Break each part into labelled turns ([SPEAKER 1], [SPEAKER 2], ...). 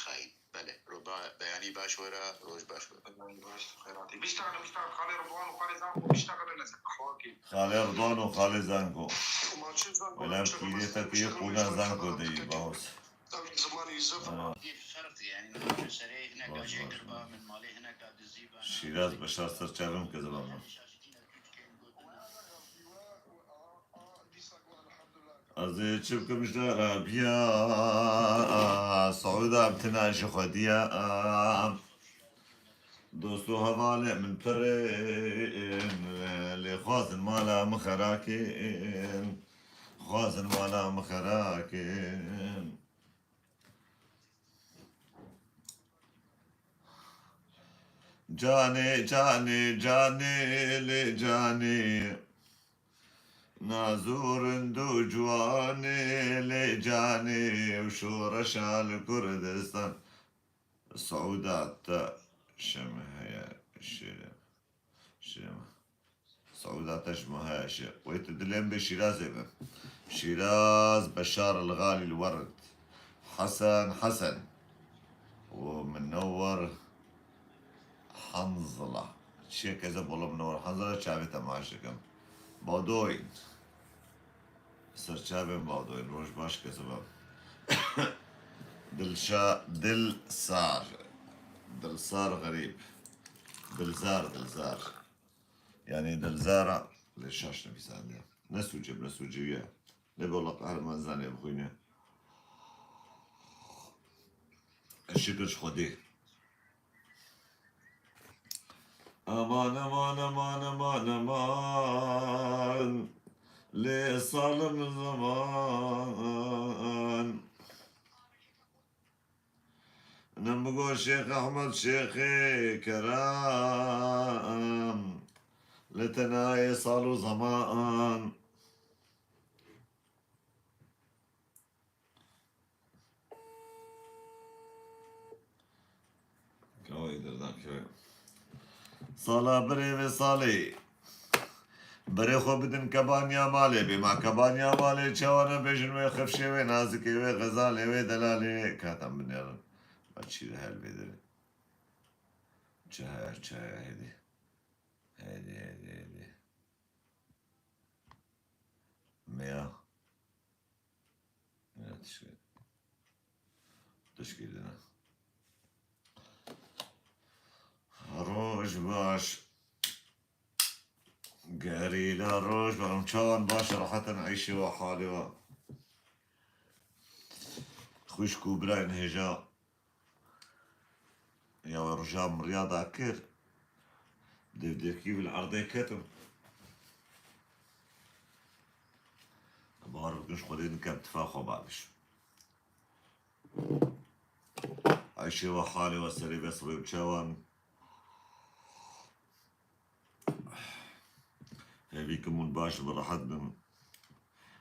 [SPEAKER 1] خاين بله ربع بياني باش ورا روج باش ورا باش خيراتي بيشتغل خالي رضوان وخالي زانكو بيشتغل لنا حواكي
[SPEAKER 2] خالي رضوان وخالي زانكو ولم كيديتك يقونا زانكو دي باوس
[SPEAKER 1] فرق يعني نحن سري هناك اجي قربا من مالي هناك قاعد الزيبان
[SPEAKER 2] شيراز بشار سرچاوم كزبانا أزي تشبك مجدارا بيا صعودا بتناش خديا دوستو هذا من برين لخازن مالا مخراكين خازن مالا مخراكين جاني جاني جاني لجاني نازور دو جواني لجاني وشورش على كردستان صعودات شمه يا شمه صعودات شمه يا ويتدلين بشيراز شيراز بشار الغالي الورد حسن ومنور حنظلة شيء كذا والله منور حنظلة شعبتها معاشكم بادوين سرچاوين بادوين روش باش كذا دلسار غريب دلزار يعني دلزارة ليش نبي سعدي نسوجي نبي والله قهرمان زاني بخويني الشكرش خدي أمان لصالم الزمان نبقى شيخ أحمد شيخي كرام لتناي صالو زمان كوي دردان كوي صالا بري وصالي بري خو بدن كبانيا مالي بما كبانيا مالي چوانا بيجن وي خفشي وي نازكي وي غزالي وي دلالي كاتم من يرن باتشير هل بيدري چه هيدي ميا تشكيلنا روش باش قريلا روش برمشان باش راحة نعيشي وحالي خوش كوبرا انهجا يا ورجام رياضة كير ديكي بالعرضي كتم بعرف مش خدين كم تفاخو بعدش عيشي وحالي وسري بصري وشوان هذيكم من باش براحت من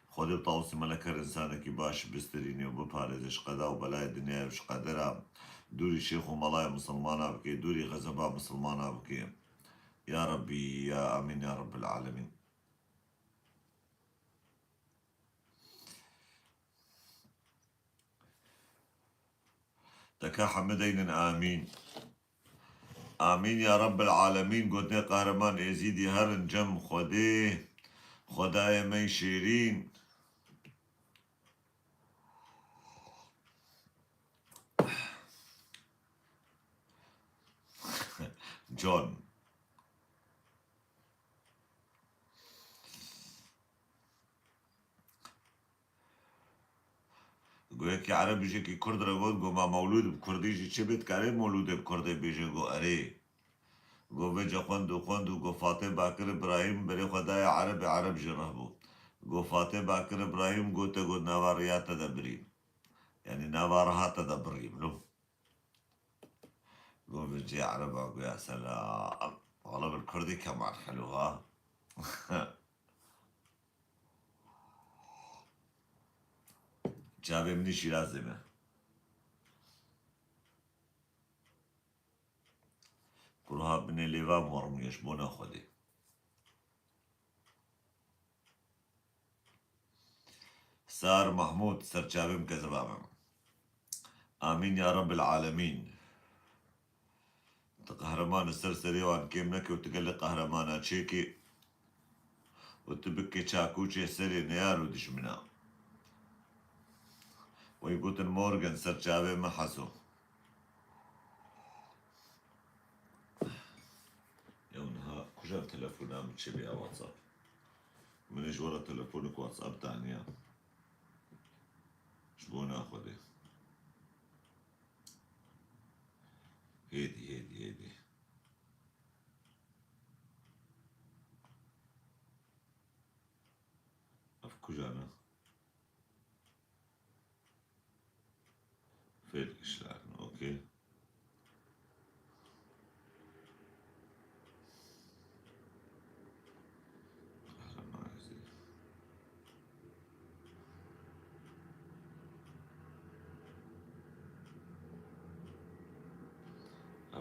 [SPEAKER 2] خودي بطاوسي ملكة إنسانك باش بستريني وببارزش قدا وبلاي الدنيا وش قادرة دوري شيخ وملاي مسلمانا بكي دوري غزبا مسلمانا بكي يا ربي يا أمين يا رب العالمين تكا حمدين آمين آمين يا رب العالمين قدني قهرمان يزيدي هرن جم خديه خدايا مي شيرين جون گویا که عرب بیشه که کرد را گو ما مولود بکردیشی چه بید کاره مولود بکرده بیشه گو اره گو وجه خوندو گو فاتح باکر ابراهیم بری خدای عرب جره بو گو فاتح باکر ابراهیم گو تا گو نواریات دا بریم يعني نوارهات دا بریم لو گو وجه عرب گو يا سلام والله بالكردي كمان حلوها جابه مني شيرازمه كلها بني ليفام ورم يشبونا خدي سار محمود سر جابم كذبامم آمين يا رب العالمين. قهرمان السرسري وان كيمنك وتقلي قهرمانا تشيكي وتبكي تشاكوشي سري نيارو دشمنا ويقوتن مورغن سرچاوي محسو يونها كجا تلفونا متشبه واتساب منيش ورا تلفونك واتساب تانية شبونا خذي هيدي اف كجانا فيلك شلاكن اوكي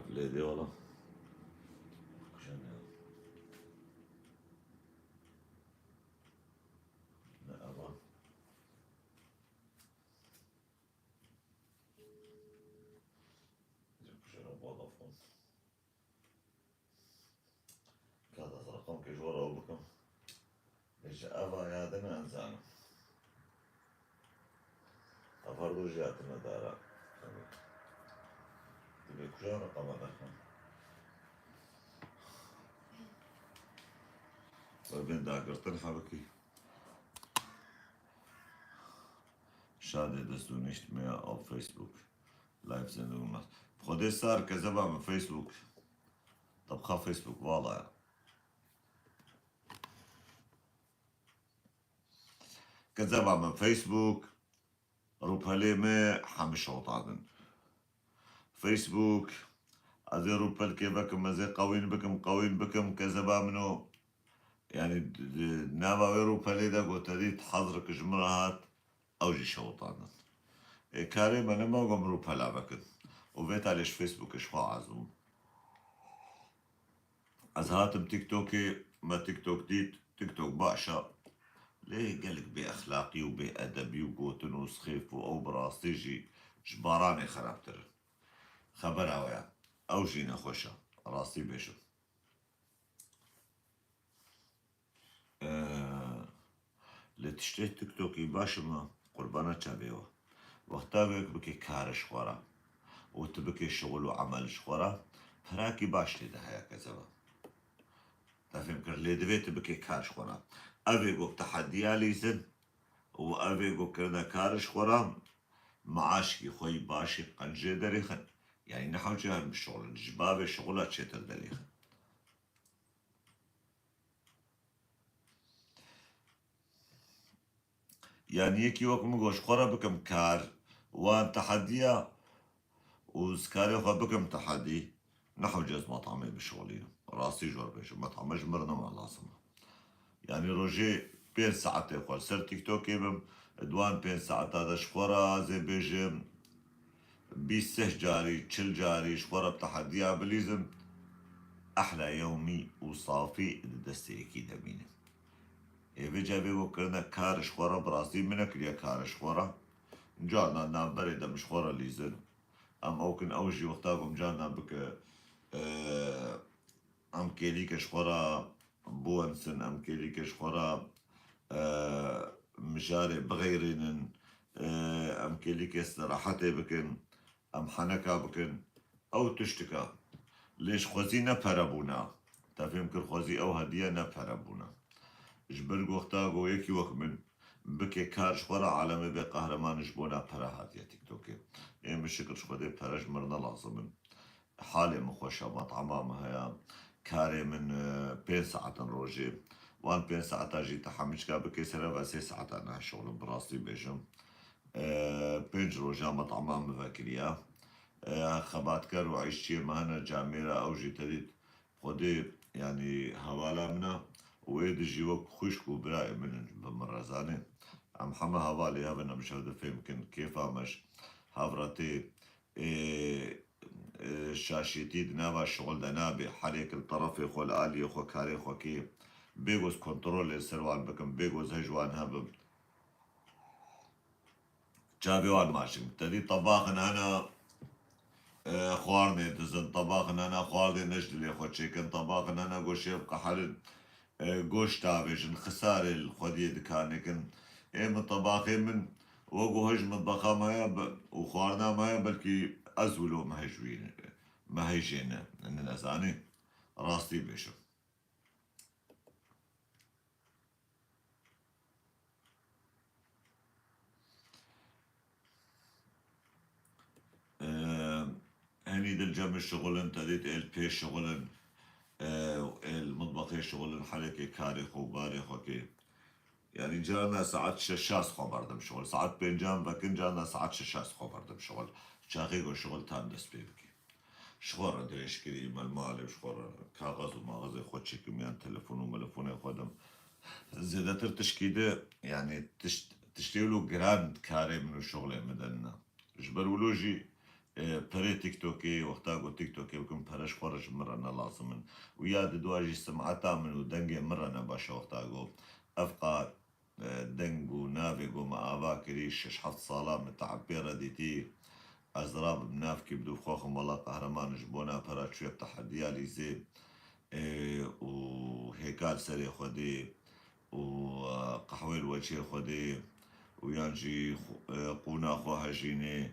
[SPEAKER 2] ليدي والله كجانا لا أبا كجانا بوظفون كذا رقم كجورا وبكم ليش أبا يا دنا إنسان أفرضو جاتنا دارا تبي كجانا رقم أدخل وبين داقرتن حبكي شادي دستو nicht mehr auf Facebook Live-Sendungen macht. خدي صار كذبها من فيسبوك. طب خا فيسبوك والله كذبها من فيسبوك روبالي ما حمش عطادن فيسبوك أزي روبال كي بكم أزي قوين بكم كذبها منو يعني نابا روبالي دا قلت دي تحضرك جمرهات أو جي شوطادن كاري أنا ما قم روبالا بكن وبيت عليش فيسبوك إشخوا عزوم از هاتم تيك توكي ما تيك توك ديت تيك توك باشا ليه قالك بأخلاقي وبأدبي وقوتن وسخيف أو براستيجي جباراني خرابتر خبرها ويا أو جينا خوشا راستي بيشو لتشتري تيك توكي باشا ما قربانا تشابيوا وقتا بكي كارش خورا وتبكي شغل وعمل شخورا فراكي باش لي ده هيا كذبا تفهم كر لي دبيت بكي كارش خورا أبي قو تحديا ليزن وأبي قو كرنا كارش خورا معاشكي خوي باشي قنجي دريخن يعني نحو جهر من الشغل الجبابة شغلات شتل دريخن يعني يكي وقت مقوش خورا بكم كار وان تحديا وزكاري خوا بكم تحدي نحو جاز مطعمي بشغلين راسي جور بيش مطعم جمرنا ما لازم يعني روجي بين ساعتين خور سر تيك توك يبم دوان بين ساعات هذا شخورا زي بيجم بيسه جاري تشل جاري شخورا بتحديها بليزم أحلى يومي وصافي دستي أكيد أمينة بيجا بيقو كرنا كار شخورا براسي منك ليا كار شخورا جانا نام بريدا مشخورا ليزن أم أوكن أوجي وقتاكم جانا بك أم كيليك شخورا بوانسن أم كيليك شخورا مجاري بغيرين أم كيليك استراحتي بكن أم حنكا بكن أو تشتكا ليش خوزي نپربونا تفهم كر خوزي أو هدية نپربونا جبر وقتاكو يكي وكمن بكي كارش خورا عالمي بقهرمان جبونا پرهات يا تيك توكي إن بشكل شخودي پرج مرنا لازمن حالي مخوشة مطعمة مهيا كاري من بين ساعة روجي وان بين ساعة جي تحمشكا بكي سنة بسي ساعة أنا شغل براسي بيجم بينج روجا مطعمة مفاكريا خبات كر وعيشتي مهنا جاميرة أو جي تريد خودي يعني هوالا منا ويد جيوك خشكو براي من بمرزاني أم حما هوالي هبنا مش هذا يمكن كيف مش هافرتي شاشيتي دنابا شغل دنابي حريك الطرف يخو الآلي يخو كاري يخو كي بيجوز كنترول السروان بكم بيجوز هجوان هبب جابيوان ماشي تدي طباخن أنا خوارني دزن طباخن أنا خوارني نجدلي خو تشيكن طباخن أنا قوش يبقى حل قوش تابجن خسارة الخودية دكانكن من طباخي من وقو هج مطبخة ما وخوارنا ما بلكي أزولو ما هجوين ما هيجين إن الأزاني راستي بيشو هني دل جم الشغل انت ديت البيش شغل المطبخ شغل حلقة كاري خو باري خو كي يعني جانا ساعات شاش خبردم شغل ساعات بينجام بكن جانا ساعات شاش خبردم شغل شاقي و شغل تام دست بيبكي شخور دريش كري مال شخور كاغذ وماغذ خود كميان تلفون وملفون خودم زيادة تشكيدة يعني تشتيلو جراند كاري من الشغل مدنا جبرولوجي بري تيك توكي وقتاقو تيك توكي وكم برش خورج مرنا لازمن وياد دواجي سمعتا من ودنجي مرنا باشا وقتاقو أفقا دنجو نافيقو ما أباكري شش حفت صالة متعبيرة ديتي أزراب بنافكي بدو خوخم والله قهرمان جبونا برا شوية تحديالي زي وهيكال سري خودي وقحوي الوجه خودي ويانجي قونا خو هجيني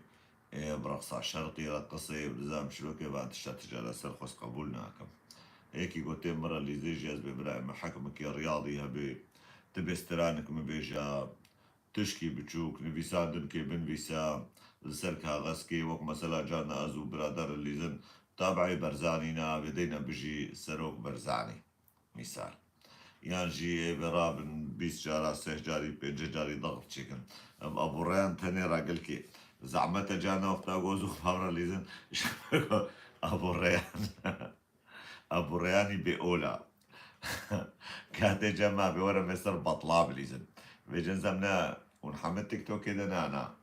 [SPEAKER 2] برقص شرقي رقصي بلزام شلوكي بعد تشتت جلسة خص قبولنا هكم هيك قلت مرة اللي زي جاز ببراء محكمك يا رياضي هبي تبي استرانك من بيجا تشكي بتشوك نفيسان كي بن فيسا لسركها غسكي وك مثلا جانا ازو برادر اللي زن تابعي برزانينا بدينا بجي سروك برزاني مثال يعني جي برابن 20 جارة 6 جاري 5 جاري ضغط شكل ابو ريان تاني راجل كي زعمت جانا وقتا جوزو خبر ليزن ابو ريان ابو رياني بأولى كانت جمع بورا مصر بطلاب ليزن بيجن زمنا ونحمد تيك توك كده انا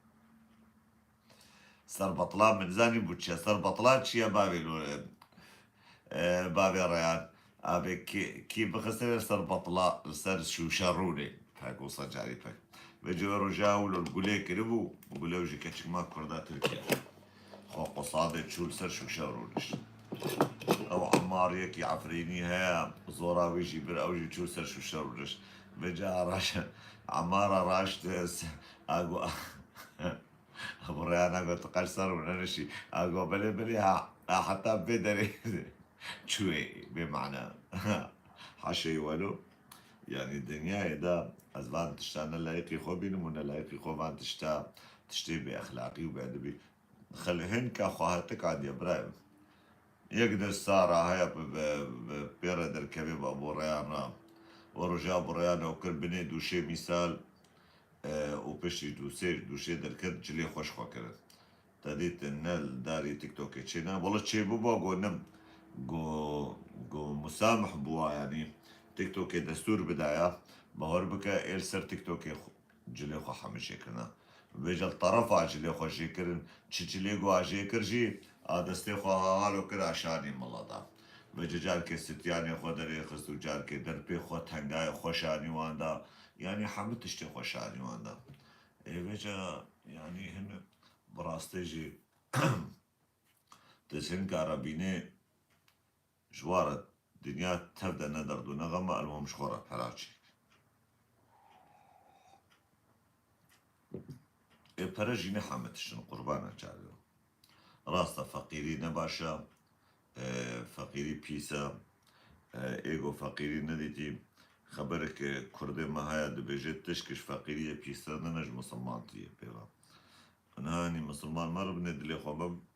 [SPEAKER 2] صار بطلاب من زاني بوتشا صار بطلات شي بابي بابي ريان ابي كي بخسر صار بطلا صار شو شروني فاكو صجاري فاك بيجوا رجاول القولي كربو بقولوا وجي كاتشك ما كردا تركيا خو قصادة شو لسر شو شرونش او عمار يكي عفريني هيا زورا ويجي بر اوجي شو لسر شو شرونش بجا راش عمارة راش اقو ابو ريان اقو تقشر وننشي اقو بلي بلي حتى بدري شوي بمعنى حشي ولو يعني الدنيا دا از بعد تشتانا لايقي خو بينمونا لايقي خو بعد تشتي بأخلاقي وبأدبي خلي هنك خواهتك عاد يا برايم يقدر سارة هيا بيرد الكبيب أبو ريان ورجع أبو ريان وكل بني دوشي مثال وبشي دوشي دركت جلي خوش خوا كرت تديت النال داري تيك توك تشينا والله تشي بوبا قو نم قو مسامح بوا يعني تيك توك دستور بداية بهور بكا إيل سر تيك توك جلي خو حمشي كنا بيجا الطرف عجلي خو شكرن تشجلي قو عجيكر جي دستي خو هالو كرا عشاني ملادا بيجا جاركي ستياني خو دري خستو جاركي دربي خو تنقاي خوشاني واندا يعني حمد تشتي خوشاني واندا إيه بيجا يعني هن براستيجي تسهن كارابيني جوارة دنيا تبدأ ندر دون غما المهم شخورة فراتشي فرجي نحمت شن قربانا جاريو راستا فقيري نباشا فقيري بيسا ايغو فقيري نديتي خبرك كردي ما هيا دبجت تشكش فقيرية بيسا ننج مسلمانتي بيبا انا هاني مسلمان مر بني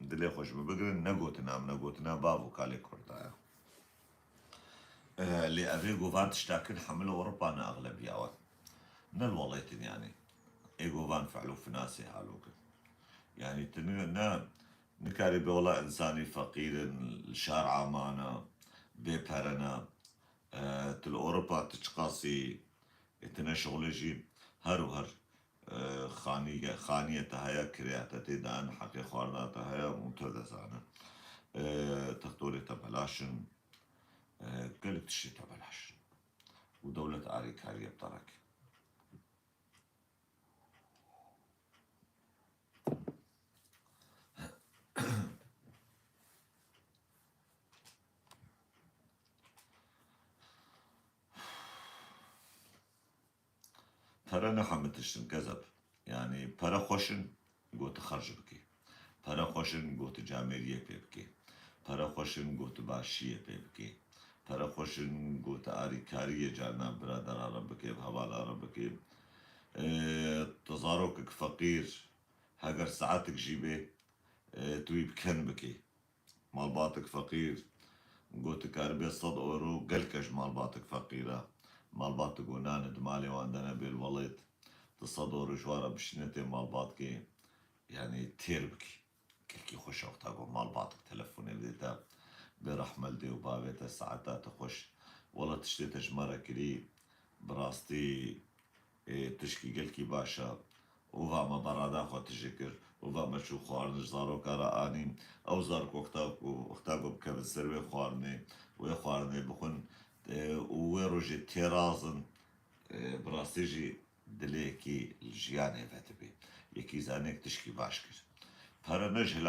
[SPEAKER 2] دلي خوش ببقرن نقوتنا بابو كالي كردايا اللي افيغو فان تشتاكن حملوا اوروبا انا اغلبيه من الولايتين يعني ايغو فان فعلوا في ناسي هالوك يعني تننا نكاري بولا انساني فقير الشارع مانا بيبرنا تل اوروبا تشقاسي اتنا شغلجي هر وهر خانية تهيا كرياتا تيدان حقي خوارنا تهيا ممتازة تختوري تبلاشن قلت تشي تبلاش ودولة آري كارية بطرك para نحمتشن كذب يعني para خوشن قوت خرج بكي para خوشن قوت جامعية بكي para خوشن قوت باشية بكي para خوشن قوت آري كارية جانا برادر عربكي بهوال عربكي تظاروكك فقير هاجر ساعاتك جيبه توي بكن بكي مال باطك فقير قوت كاربي صد اورو قلكش مال باطك فقيرة مال باطك وناند مالي وعندنا بالوليد تصدور جوارا بشنتي مال باطكي يعني تيربكي كلكي خوش وقتها مال باطك تلفوني بديتا برحمل دي وبابيتا ساعتها خوش والله تشتي تجمرة كلي براستي تشكي قلكي باشا وفا ما برادا خو تشكر وفا ما شو خوارنش زارو كارا آنين او زارك وقتاكو بكب السروي خوارني ويخوارني بخون ويروجي تيرازن براستيجي دليكي الجياني فاتبي يكي زانيك تشكي باشكر para نجهل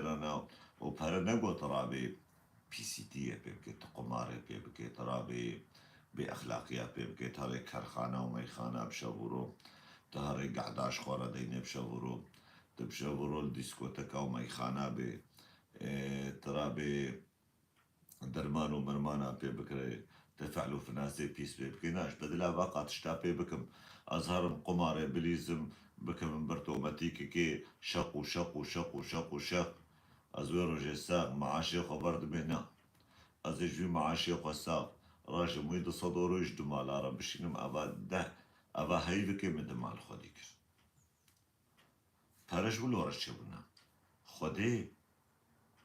[SPEAKER 2] رانا وبara نقو ترابي بي سي تي بيبكي تقماري بيبكي ترابي بأخلاقيات بيبكي تهري كرخانة وميخانة بشابورو تهري قعداش خورا ديني بشابورو تبشابورو الديسكوتكا وميخانة ترابي درمان ومرمانا بيبكري تفعلوا في ناسي بيس بيبكيناش بدلا بقى تشتابي بكم أزهرم قماري بليزم بكم برتو ماتيكي كي شق وشق وشق وشق وشق أزويرو جساق معاشي خبرد بهنا أزيجوي معاشي قساق راجل ميد صدورو يجدو على عرب بشينم أبا ده أبا هيفكي من دمال خوديكر پرش ولو رشبنا خودي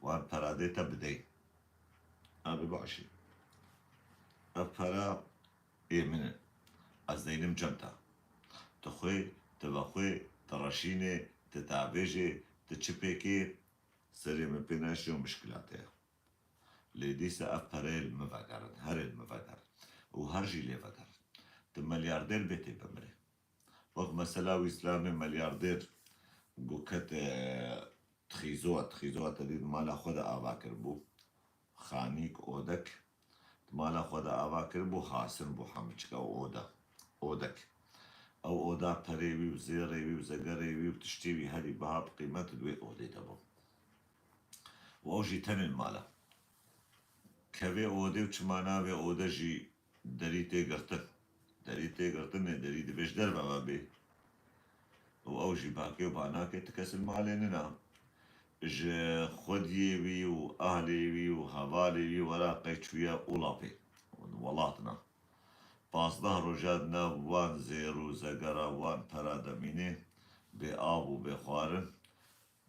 [SPEAKER 2] وان پراديتا بدي أبي بعشي أبرا إيه من أزدينم جمتا تخوي تبخوي ترشيني تتعبيجي تتشبيكي سري من بيناشي ومشكلاتي ليديسا أبرا المفاقرن هر المفاقرن وهرجي لي فقر ملياردير بيتي بمري وقت مسلاوي إسلامي ملياردير قوكت تخيزوها تديد مالا خدا آباكر بو خانيك أودك مالا خدا آباكر بو حاسن بو حمچكا أودك او اودا پریوی و زیروی و زگریوی و تشتیوی هری بها بقیمت دوی اودی دبو و او جی تنین مالا كوي اودي وچمانا و اودا جي دري تي قرتن دري دي بيش دربا بابي و او جي باكي و باناكي تكسل ماليننا ج خودي وي و اهلي وي و هوالي وي ورا قيتشويا اولابي ولاتنا پازده روژاد وان زیرو زگرا وان پرادمینه به آب و به خوارن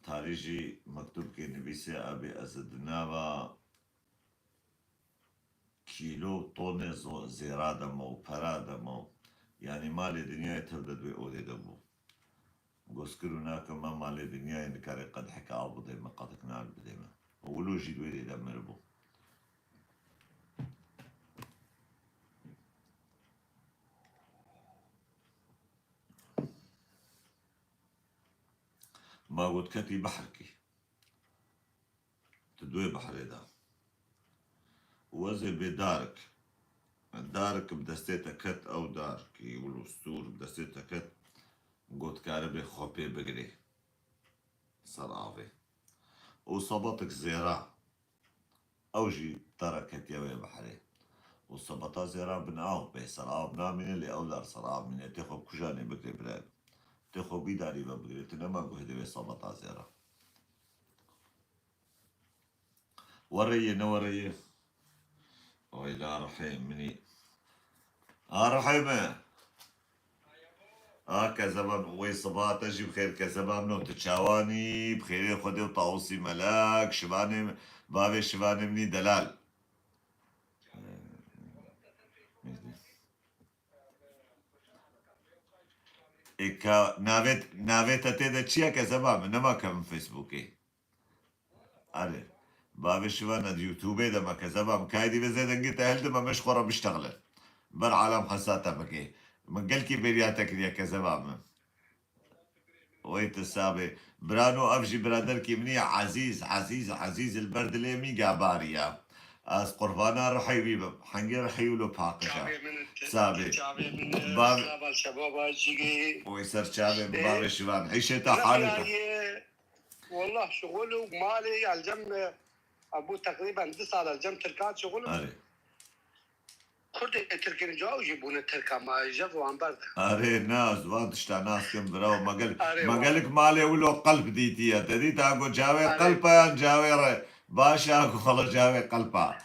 [SPEAKER 2] تاریجی مکتوب که نویسه ابی ازدناوا کیلو تون زیرادم و پرادم yani mali dünyayı tevded ve odede bu. Goskiruna kama mali dünyayı nikare qad hika abu deyme qad iknal bideyme. Ulu jid ve edemir bu. ما قلت كتي بحركي تدوي بحر ده وزي بدارك دارك بدستيتا كت او دارك يقولوا ستور بدستيتا كت قلت كاربي خوبي بقري صرافي وصبتك زيرا اوجي تركت يا بحري وصبتا زيرا بناو بي صراف نامين اللي اولار صراف من تخو كجاني بقري براد تخو بيداري بقري تنما قهدي بي صبتا زيرا وريه نوريه ويلا رحيم مني رحيمه كزمان وي صباح تجي بخير كزمان نو تشاواني بخير خدي وطاوسي ملاك شباني بابي شباني مني دلال إيكا نافيت تيدا تشيا كزمان نما كم فيسبوكي أري بابي شبانا يوتيوبي دما كزمان كايدي بزيدن قلت أهل دما مش خورا بيشتغل بر عالم حساتا بكي من قلكي برياتك يا كزمان ويت السابي برانو افجي برادر كي مني عزيز البرد ليمي قاباريا از قربانا رحی بیبم حنگی رحی ولو پاقشا سابي
[SPEAKER 3] شعبي من
[SPEAKER 2] باب
[SPEAKER 3] شعب الشباب هاجي
[SPEAKER 2] ويسر شابي باب الشباب حيشتا
[SPEAKER 3] انا
[SPEAKER 2] حالته
[SPEAKER 3] خلالي والله شغل ومالي على الجم ابو تقريبا 9 على الجم تركات شغل
[SPEAKER 2] اري
[SPEAKER 3] كرد تركين جاو يجيبون التركه ما جابوا عن برد
[SPEAKER 2] اري ناس وادشتا ناس كم براو
[SPEAKER 3] اري
[SPEAKER 2] ما قالك مالي ولو قلب ديتي تدي تاكو جاوي قلبا جاوي باشا اكو خلص جاوي قلبا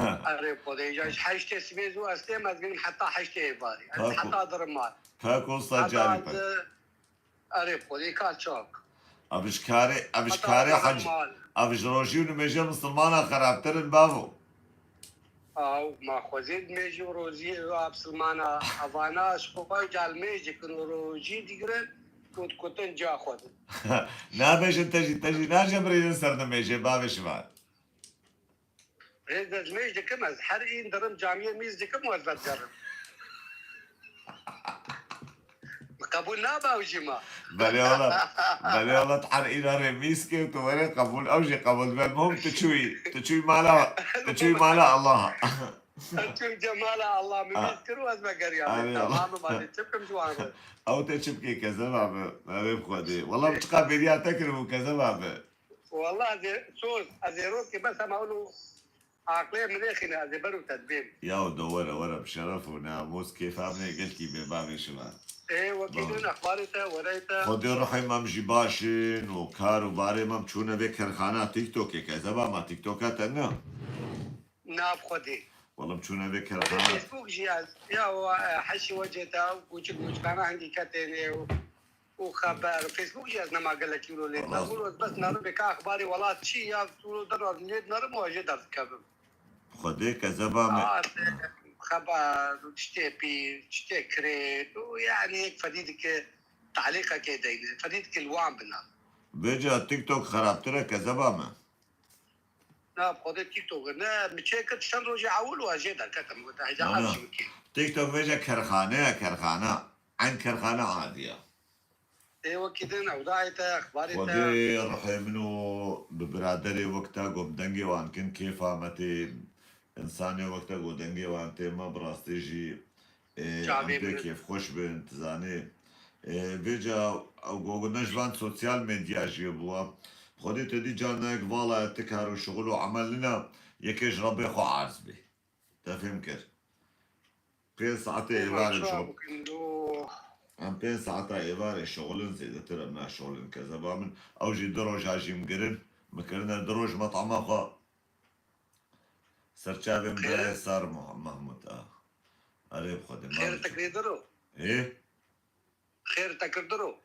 [SPEAKER 3] اري بودي جاش حشت سبيزو استيم ازين حتى حشت ايباري حتى درمال
[SPEAKER 2] فاكو صجاري
[SPEAKER 3] اري بودي كاتشوك
[SPEAKER 2] ابشكاري حج ابش روشي ونمجي مسلمانا خرابترن بابو
[SPEAKER 3] او ما خوزید میجی و روزی و ابسلمانا افاناش خوبای جال میجی کن و روزی دیگرن کتن جا خود
[SPEAKER 2] نابش تجي ناجبرين سر نمجي بابش بعد
[SPEAKER 3] هذا الميج كم از هر این درم جامعه میز کم وزد جرم قبول ناباوجي ما
[SPEAKER 2] بلي والله تحرقين هاري ميسكي وتوري قبول اوجي قبول المهم تشوي مالا الله
[SPEAKER 3] تشوي جمالها الله مميز واز ما قريا تمام ما تشبكم جوان
[SPEAKER 2] او تشبكي كذا بابا ما بخدي والله بتقابليها تكرم كذا بابا
[SPEAKER 3] والله زي صوص ازيروكي بس ما اقولوا عقلية من اخينا زي برو تدبيم
[SPEAKER 2] يا دورة ورا بشرف وناموس كيف عملي قلتي ببابي شباب
[SPEAKER 3] ايه وكيدون اخبارته وريته
[SPEAKER 2] خودی روحی ممجی باشین و کار و باره مم چونه به کرخانه تیک توکی که زبا ما تیک توکات نه
[SPEAKER 3] ناب خودي
[SPEAKER 2] والله چونه به
[SPEAKER 3] والله
[SPEAKER 2] کرخانه
[SPEAKER 3] فيسبوك جهاز يا حشي وجهته وجهك مشكلة عندي كتيني وخبر فيسبوك جهاز نما قال لك يقولوا لي نقول بس نرى بك اخباري والله شيء يا تقولوا ضرر نرى موجود كذا
[SPEAKER 2] خودی که زبا
[SPEAKER 3] خبر تشتي بي تشتي كريت ويعني هيك فديدك تعليقك كده فديدك الوام بنا
[SPEAKER 2] بجا تیک توک خرابتره که زبا ما
[SPEAKER 3] نا بخود تيك توك نا متشكل شن رجع اول واجد كتم
[SPEAKER 2] نه تیک توک بجا کرخانه عن کرخانه عادیه
[SPEAKER 3] ايوه كده اوضاعته اخبارته
[SPEAKER 2] خودی روحی منو ببرادری وقتا قم دنگی وان کن کیف آمتی انسانی وقتا قم دنگی وان تیما براستی جی انت كيف خوش بنت زاني بيجا او نجوان سوسيال ميديا جيبوا خدي تدي جانك فوالا تكهر وشغل وعمل لنا يكيش ربي خو عازبي تفهم كيف بين ساعتين ايوار شغل بين ساعتين ايوار شغل زيد ترى ما شغل كذا بامن او جي دروج هاجي مقرن مكرنا دروج مطعم اخو سرچابي مدري صار محمود قريب خدي
[SPEAKER 3] خير تقدروا
[SPEAKER 2] ايه
[SPEAKER 3] خير تقدروا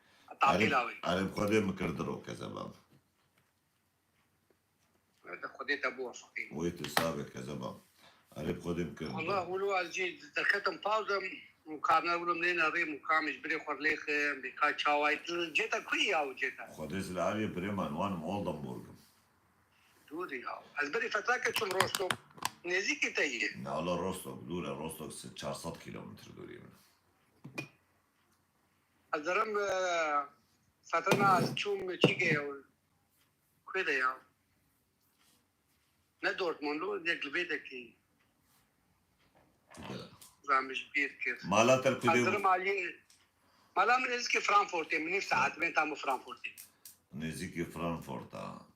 [SPEAKER 3] تعطيلاوي
[SPEAKER 2] قريب خدي مكردرو كذا باب
[SPEAKER 3] خديت ابوه فقير
[SPEAKER 2] ويت سابق كذا باب قريب خدي مكردرو
[SPEAKER 3] والله ولو الجي تركتم باوزم وكان ولو منين ريم وكامش بري خورليخ بكا تشاواي جيتا كوي او جيتا
[SPEAKER 2] خدي سلالي بريمان وان مولدنبورغ
[SPEAKER 3] دوري او ازبري فتاكه شم روستو نزيكي تايه
[SPEAKER 2] على روستوك دوري روستوك 400 كيلومتر دوري منه
[SPEAKER 3] الزرم فتنا شوم تشيجي او كده يا ندورت مونلو ديك البيت كي زامش بير كيف
[SPEAKER 2] مالا تركدي
[SPEAKER 3] الزرم علي مالا من نزيكي فرانكفورت من ساعات بين تامو فرانكفورت
[SPEAKER 2] نزيكي فرانكفورت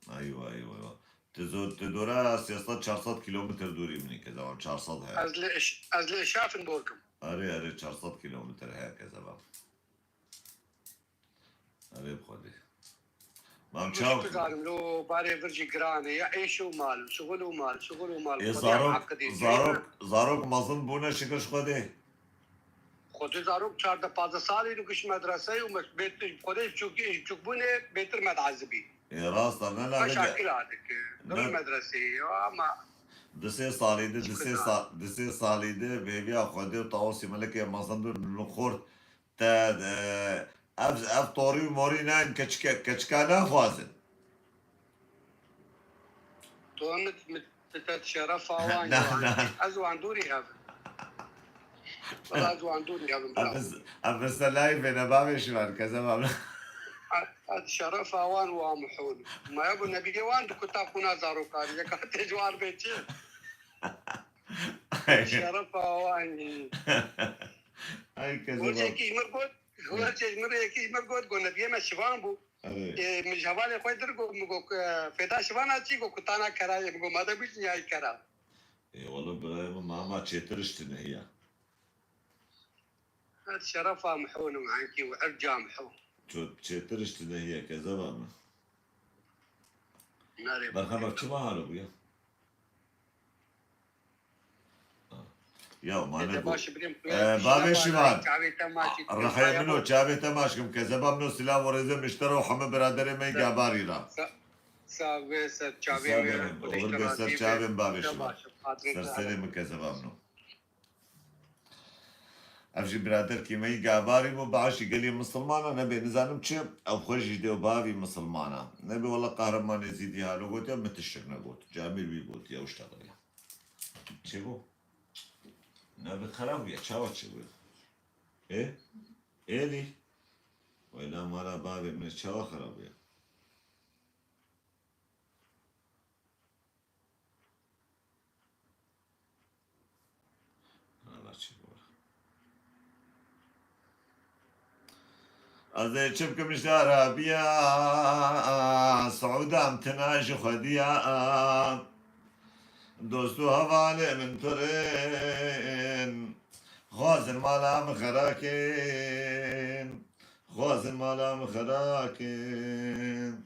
[SPEAKER 2] ايوه تدورا 400 كيلومتر دوري مني كذا 400 هيك
[SPEAKER 3] از شافنبورغ
[SPEAKER 2] اري 400 كيلومتر هكذا بقى اري بخدي ما مشاو
[SPEAKER 3] لو باري فرجي جراني يعيش ومال شغل ومال
[SPEAKER 2] إيه زاروك مظن بونا شكرش خدي
[SPEAKER 3] خودی زاروك 4-5 سالي نكش مدرسة وبيت خودي شوكبوني بيتر متعذبين
[SPEAKER 2] إيه راس طبعا لا
[SPEAKER 3] مشاكل هذيك دور مدرسة ما
[SPEAKER 2] دسي صالي ده بيبيا خدي وطاوسي ملكي مظن بالخور تا اف طوري وموري نان كشكانا خوازن
[SPEAKER 3] تو متشرف اوان ازوان دوري هذا ازوان دوري هذا
[SPEAKER 2] بس لايف انا بابي شمال كذا بابا
[SPEAKER 3] شرف اوان وامحول ما يبو النبي وان كنت اكون زاروكان يا كانت جوار بيتي شرف واني
[SPEAKER 2] هاي كذا
[SPEAKER 3] ورجيكي مرقود ورجيك مريكي مرقود قلنا بيما شبان بو مش هوالي خوي درقو مقو فدا شبان اتشي قو كتانا كراي مقو ماذا بيش نهاي كرا
[SPEAKER 2] والله برايم ماما تشترشتن هي
[SPEAKER 3] هاد شرف محون معانكي وارجع محو
[SPEAKER 2] شو تشترشتن هي كذا ماما
[SPEAKER 3] ناري
[SPEAKER 2] برخبك شو ما هالو بيا يا ما نقول بابي شمال الرخيم منو شابي تماشكم كذا منو سلام ورزم اشتروا حمى برادري ما يقاباري را
[SPEAKER 3] سابي سر شابي
[SPEAKER 2] وغرب سر شابي بابي شمال سر سلم كذا منو افجي برادر كي ما يقاباري مو بعشي قال لي مسلمانه نبي نزانم تشب او خوش ديو بابي مسلمانه نبي والله قهرمان يزيدي هالو قلت يا متشكنا قلت جامل بي قلت يا واشتغل يا شبو نبي خراب يا شاوت شبو ايه ايه لي ولا مرة بابي من الشوا خراب يا الله شبو أزاي شبك مشارة بيا سعودام تناجي خديا دوستو هوالي من ترين خوازن مالا مخراكين خوازن مالا مخراكين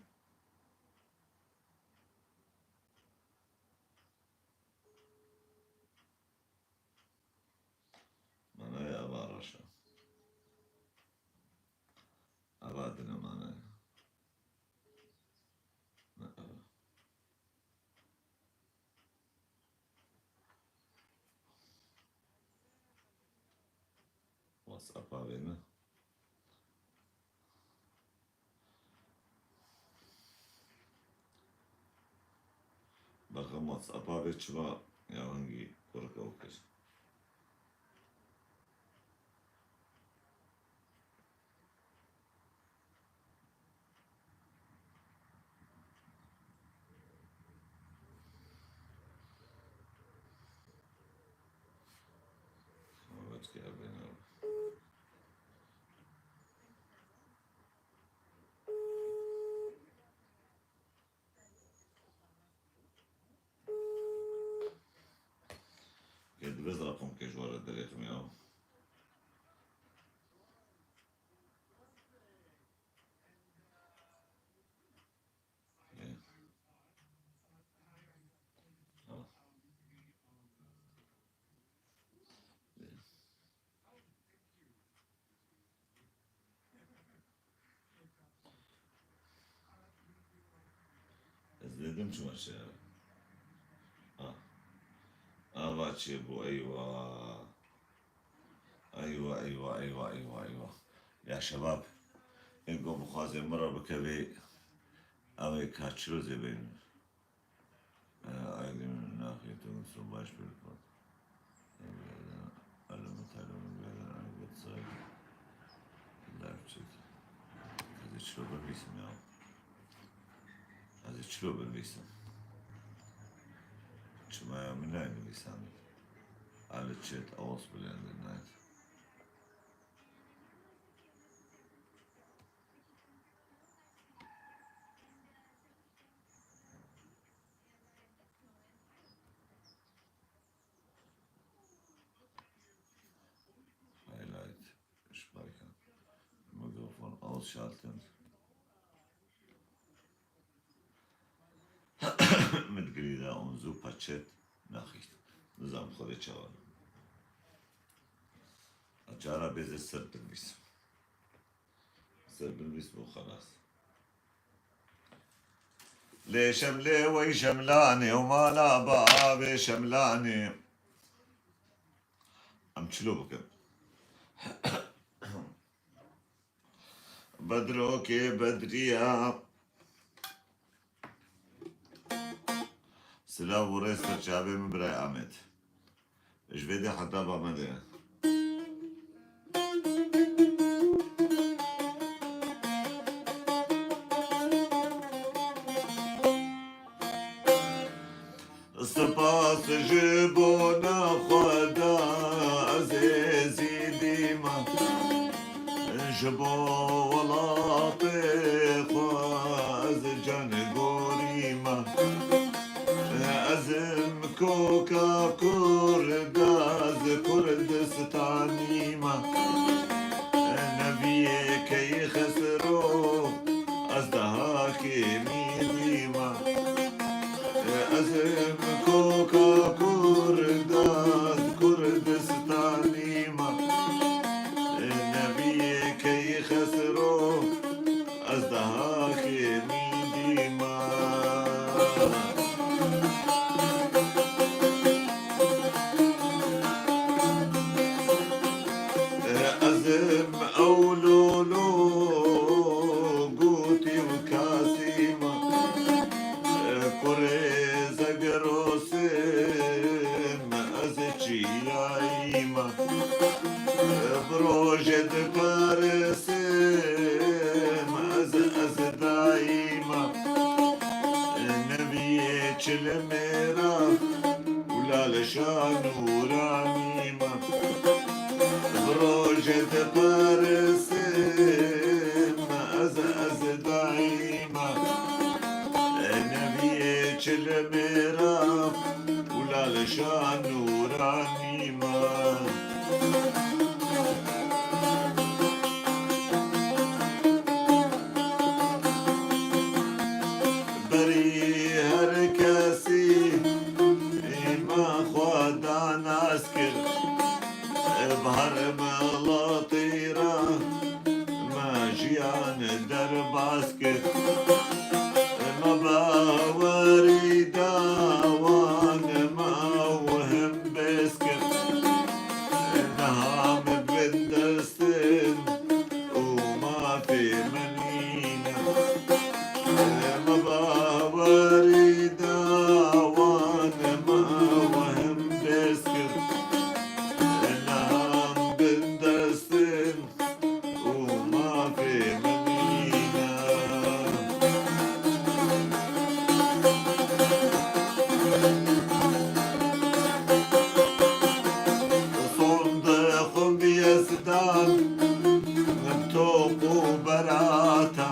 [SPEAKER 2] مانا يا أبا رشا أبادنا مانا واتساب علينا رقم واتساب عليك شباب يا ونجي كورك أو كذا قد بس رقم كجوار الدريق مياه ازدادم شو الشارع باتشيبو أيوة أيوة أيوة أيوة أيوة أيوة يا شباب إنكم مخازن مرة بكبي أوي كاتشلو زبين أيضا من ناحية تونس باش بالفضل أنا متعلم بهذا أنا قد صاير لا بشيء هذا شلو بالبيسم يا هذا شلو بالبيسم شو ما من نايم بالبيسم على الشات أوصل بالعند النايت هايلايت إشبايكا ميكروفون ausschalten Mitglieder und Superchat Nachrichten نظام خود شوال أجارة بيز السر بالبيس سر بالبيس وخلاص ليه شملي وي شملاني وما لا بابي شملاني عم شلو بكم بدروكي بدريا سلام وريستر شعبي من براي عمد ايش بدي حتى بعمل سپاس جبونا خدا عزیزی دیما جبو ولات خواز جان گوریما ازم کوکا کرداز کردستانیما نبی کی خسرو از دها کی میدیما ازم کوکا کرداز کردستانیما نبی کی خسرو از دها کی میدیما أزم أولولو قوتي وكاسيما كوريزا قروسم أزتشي يايما بروجد بارسم أز دايما نبي الميرا ولا لشان ورانيما بروجة بارسم أز دايما نبيك الميراب ولا لشان ورانيما بري هركاسي ما خدان عسكر بهر ملاطيرة ماجيان درب عسكر ما باوري داوان ما وهم بسكر نهام بندستن وما في منينا ما باوري داوان ما وهم بسكر نهام بندستن وما في منينا صندوق بيزدان توق وبراتا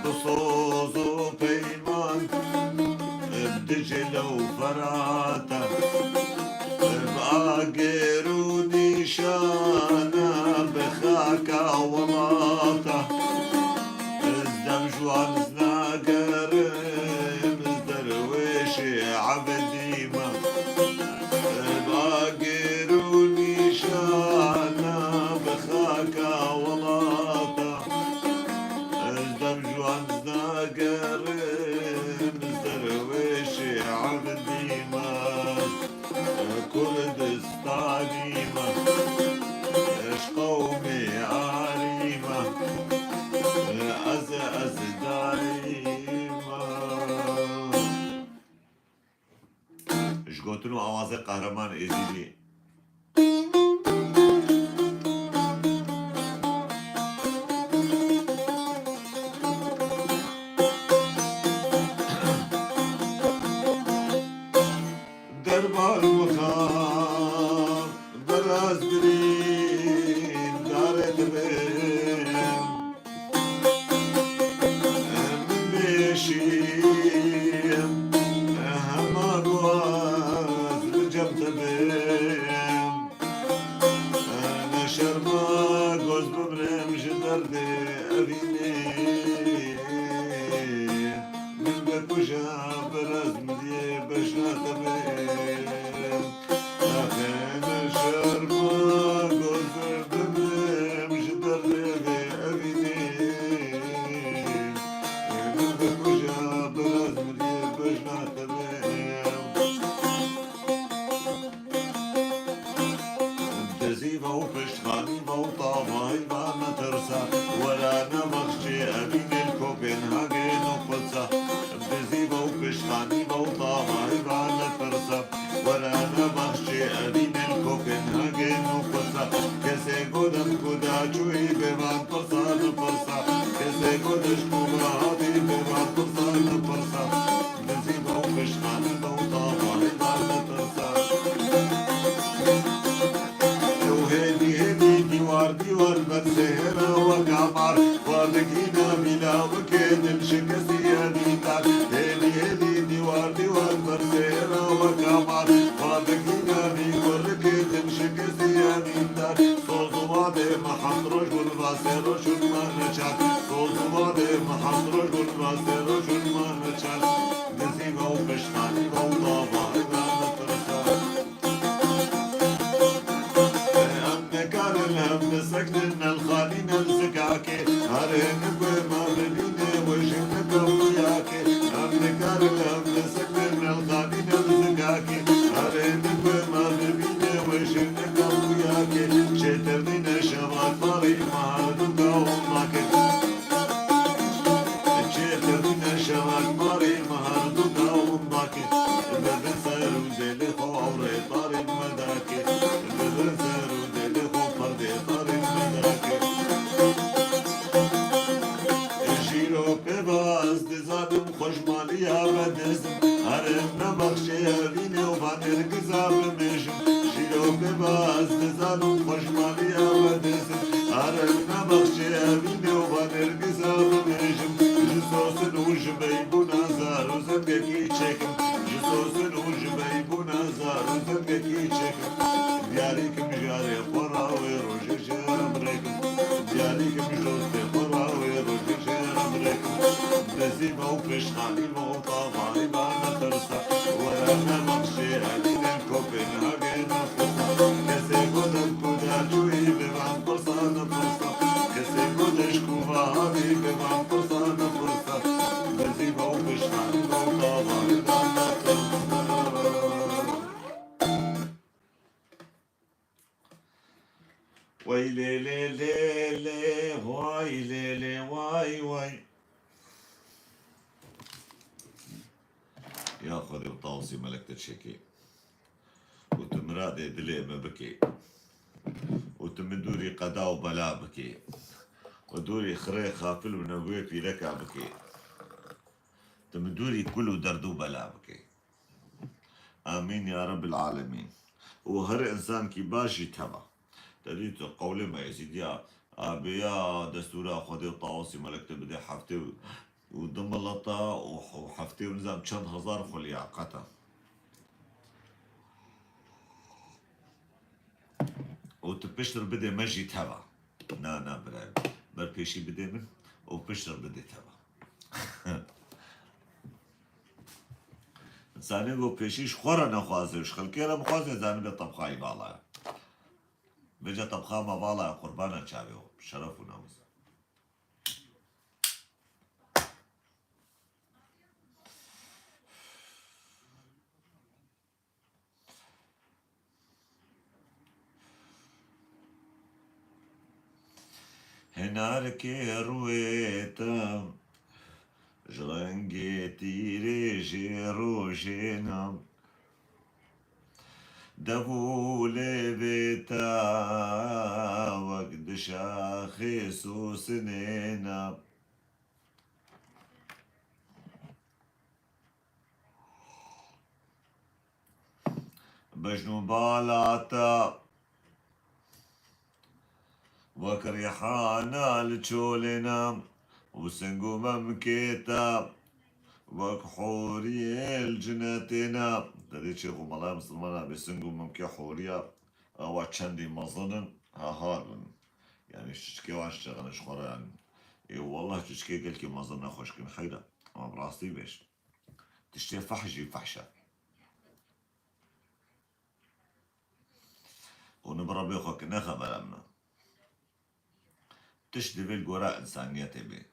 [SPEAKER 2] بصوص وبيمان بدجل وفراتا بآقر ونشانا بخاكا ولاتا ازدم جوان زناقر مزدرويشي عبديما بآقر ونشانا بخاكا ولاتا ازدم جوان زناقر مزدرويشي عبديما كردستانيما اش قومي عاريما از دايما اش قوتنو آواز قهرمان ازيلي دربار مخام براز برين دارت بهم من بيشيم هما قواز رجمت بهم أنا شرما قوز ببرم جدرد أبيني من بكوشا براز مدي بشنات بهم أنا شرما قوز ببرم جدرد أبيني من بكوشا براز مدي بشنات بهم دزيفة وفشخانيفة وطابايفة ما ترسى ولا نمخشي أبين الكوبنهاجن وقدسة دزيفة وفشخانيفة وطابايفة ما ترسى ولا نمخشي أبين الكوبنهاجن وقدسة كسي قدم قدا جوي بمان فرصة نفرصة كسي قدش كوبا هاتي بمان فرصة نفرصة دزيفة وفشخانيفة واسه روشن ما نچل دزی و پشتانی و طابای دانه ترسا هم نکار هم نسکن الخالین الزکاکه هره نگوه ما ببینه وشن نکویاکه هم نکار هم نسکن الخالین الزکاکه هره نگوه ما ببینه وشن نکویاکه شتر دین شمال باری مهاردو کاوماکه شتر دین شمال باری مهاردو کاوماکه بدن سرو دل خوره طاری مداکه بدن سرو دل خوره طاری مداکه شیرو که باز دزادم خوشمالی ها بدزم هرم نبخشه هلینه و بانر گزار میشم شیرو که باز دزادم خوشمالی ها بدزم هرم نبخشه هلینه و بانر گزار میشم جسوسن و جبی بنازار و زنگکی چکم جسوسن و جبی بنازار و زنگکی چکم دیاریکم جاری خوراوی روژه جرم ریکم دیاریکم جوسته خوراوی روژه جرم ریکم دزی و پشخانی و طاوای با نترسا ورانا مخشی هلینن کوپنهاگن نفرسا کسی گودن کودا جوی ببان پرسا نفرسا کسی گودش کوبایی ببان پرسا نفرسا دزی و پشخانی و طاوای با نترسا وای لی لی لی لی وای لی لی وای وای يا خذي وطاوسي ملكت تشيكي وتمرادي دلي ما بكي وتمدوري قدا وبلا بكي ودوري خري خافل ونبويتي لك بكي تمدوري كل درد وبلا بكي آمين يا رب العالمين وهر إنسان كي باشي تبا تريد قولي ما يزيد يا أبيا دستورا خذي وطاوسي ملكت بدي حفتي ودم اللطا وحفتي ونزام كم هزار خليا قطع وتبشتر بدي مجي تبا نا براي بر بيشي بدي من وبشتر بدي تبا انساني گو پیشیش خورا نخوازه وش خلقی را مخوازه زنی به طبخایی بالا بجا طبخا ما بالا قربانا چاوه شرف و ناموز هنار که رویتم جرنگی تیره روشنم دبول بيتا وقد شاخص سنينا بجنو بالاتا وكريحانا لتشولنا وسنقو ممكيتا وكحوري الجناتنا تدي شيخو ملاي مسلمانا بسنقو ممكي حوريا او چندي مظنن هارن يعني شتشكي واش تغنى شخورا يعني اي والله شتشكي قلت كي مظنن خوش كن خيرا اما براستي بيش تشتي فحجي فحشة ونبرا بيخوك نخا بلمنا تشتي في القراء انسانيتي بي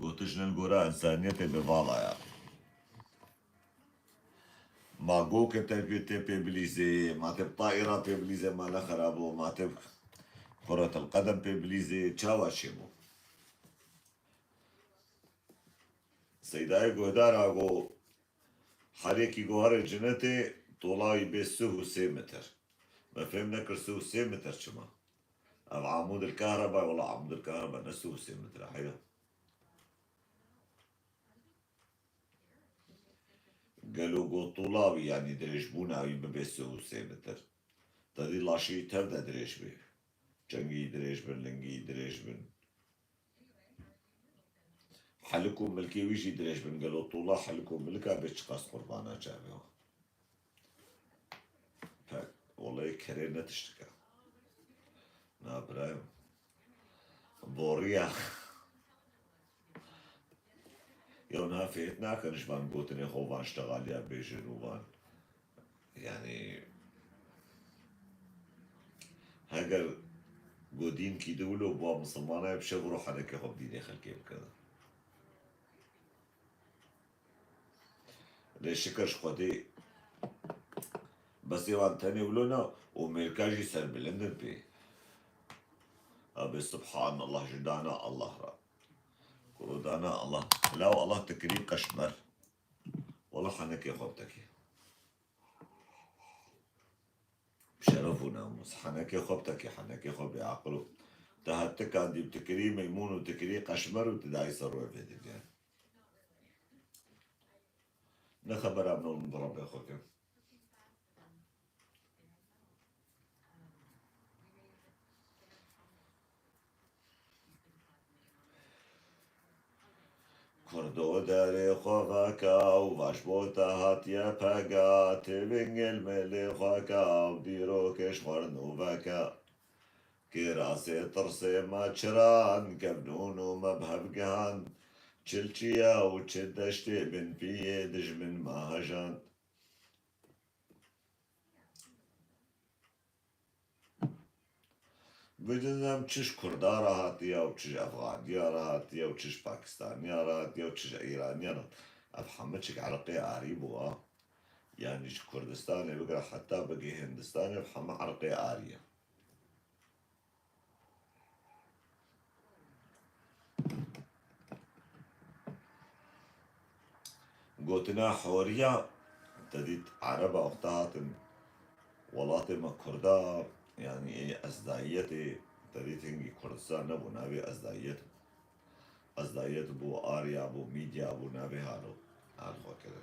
[SPEAKER 2] قلتش القراء انسانيتي بفالا يا ما قوك تبي بليزي ما تب طائرة بليزي ما لا خرابو ما تب كرة القدم بليزي تشاوا شيمو سيداي قهدار اقو حريكي قهر الجنتي طولاي بسه 3 متر ما فهمنا كرسو 3 متر شما او عمود الكهرباء والله عمود الكهرباء نسوه 3 متر حيا قالوا قو طولابي يعني دريشبونا ببسه 3 متر تدي لاشي تبدا دريش بي جنگي دريش بن لنگي دريش بن حلكو ملكي ويجي دريش بن قالوا طولا حلكو ملكا بيش قاس قربانا جابيو كري نتشتكى نا برايم بوريا يوم هافيتنا كانش بان قوتني خوفان اشتغل يا بيجن وبان يعني هاجر قودين كي دولو بوا مسلمانة بشغرو حدك يخب ديني خلقي بكذا ليش شكرش خدي بس يوان تاني ولونا وميركاجي سر بلندن بي أبي سبحان الله جدانا الله را كرودانا الله لا الله تكريم قشمر والله حنك يخبتك بشرف وناموس حنك يخبتك حنك يخب يعقلو تهتك عندي بتكري ميمون وتكري قشمر وتدعي سروي في الدنيا نخبر ابن المضرب يا اخوك كردو داري خوفاكا وفاشبوتا هاتيا باقا تبنجل ملي خواكا وديرو كشمر نوفاكا كراسي ترسي ما تشران كبنون وما بهبقان تشلشيا وتشدشتي بن فيه دج من مهجان بدنم تشش كردارا هاتيا وتشش افغانيا هاتيا وتشش باكستانيا هاتيا وتشش ايرانيا افحمتشك عرقي عريبوا يعني كردستاني بقرا حتى بقي هندستاني بحم عرقي عارية قوتنا حورية تديت عربة اختهاتن ولاتما كردا يعني ايه ازدايتي تديت هنجي كردستان نبو نابي ازدايت بو آريا بو ميديا بو نابي هالو عارفة كده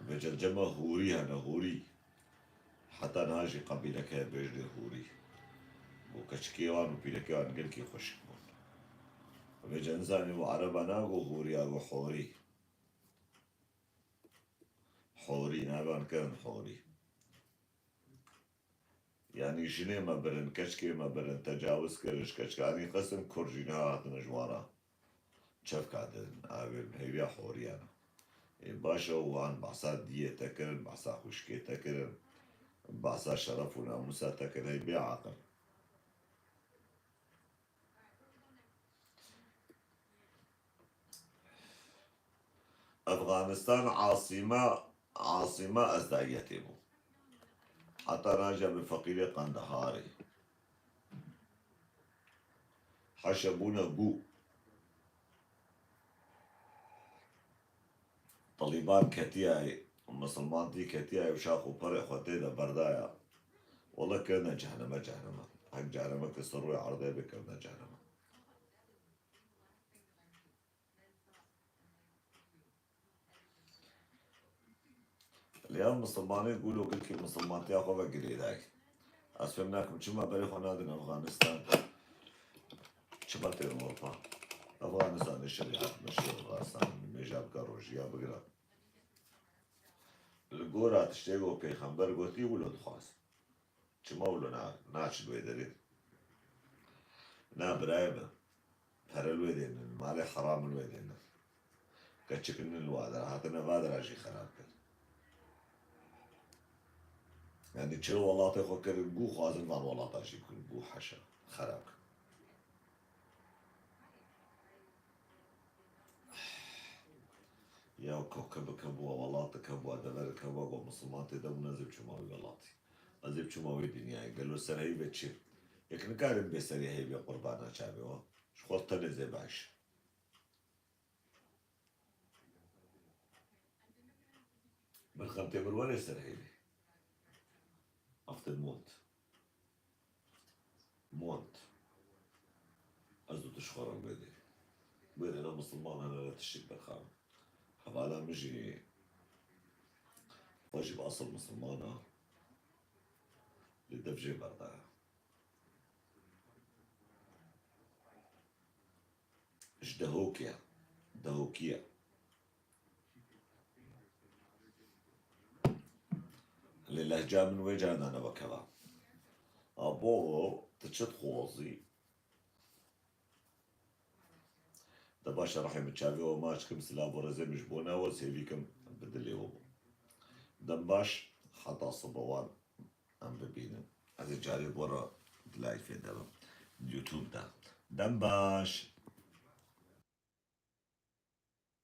[SPEAKER 2] بجرجمة هوري هنا هوري حتى ناجي قبيلة كده بيجري هوري وكشكيوان وبيلكيوان قلكي خشكمون بجنزاني وعربة ناغو هوري اغو حوري حوري نابان كان حوري يعني جني ما برن كشكي ما برن تجاوز كرش كشكاني قسم كرجينا هاتنا جوارا شف قاعدين قابل هيبيا حوري انا باشا وان بعصا دية تكرن بعصا خشكي تكرن بعصا شرف وناموسا تكرن هيبيا عقل أفغانستان عاصمة أزدايتي بو حتى راجع بفقير قندهاري حشبونا قو طالبان كتياي ومسلمان دي كتياي وشاخو برق خوتيدا بردايا والله كرنا جهنم حق جهنم كسروي عرضي بكرنا جهنم اليوم مسلمانين يقولوا قلت مسلمان تاخذ قليل هاي أسفمناكم شما بريخو نادن أفغانستان شما تيرون أوروبا أفغانستان الشريعة مشي أفغانستان ميجاب كاروجيا بقرا الجورا تشتغل بيخمبر قوتي ولو خاص شما ولو ناش الويدرين نا برايبه هر الويدين مالي حرام الويدين كتشكن الوادر هاتنا بادر أجي خراب كده يعني تشيل والله تفكر الجو خازن مال والله تاشي كل جو حشا خراب يا كوكب كبوا والله تكبوا دبر كبوا ومسلمات دم نزب شماوي والله نزب شماوي دنيا قالوا سر هي بتشير لكن كارم بسري هي بقربانا شابي وا شخوط نزب باش بالخمتة بالولا سر هي after موت أزو تشخر البيدي بيدي أنا مسلمان أنا لا تشتك بالخام حبالا مجي واجب أصل مسلمانة للدفجي بردها إش دهوكيا للهجة من وجهنا أنا بكلا أبو تشت خوازي ده باشا راح يمتشافي وماشكم سلا برزي مش بونا وسيفيكم بدلي هو دنباش حتى صبوان أم ببينم هذا جاري برا تلاقي في ده اليوتيوب ده دنباش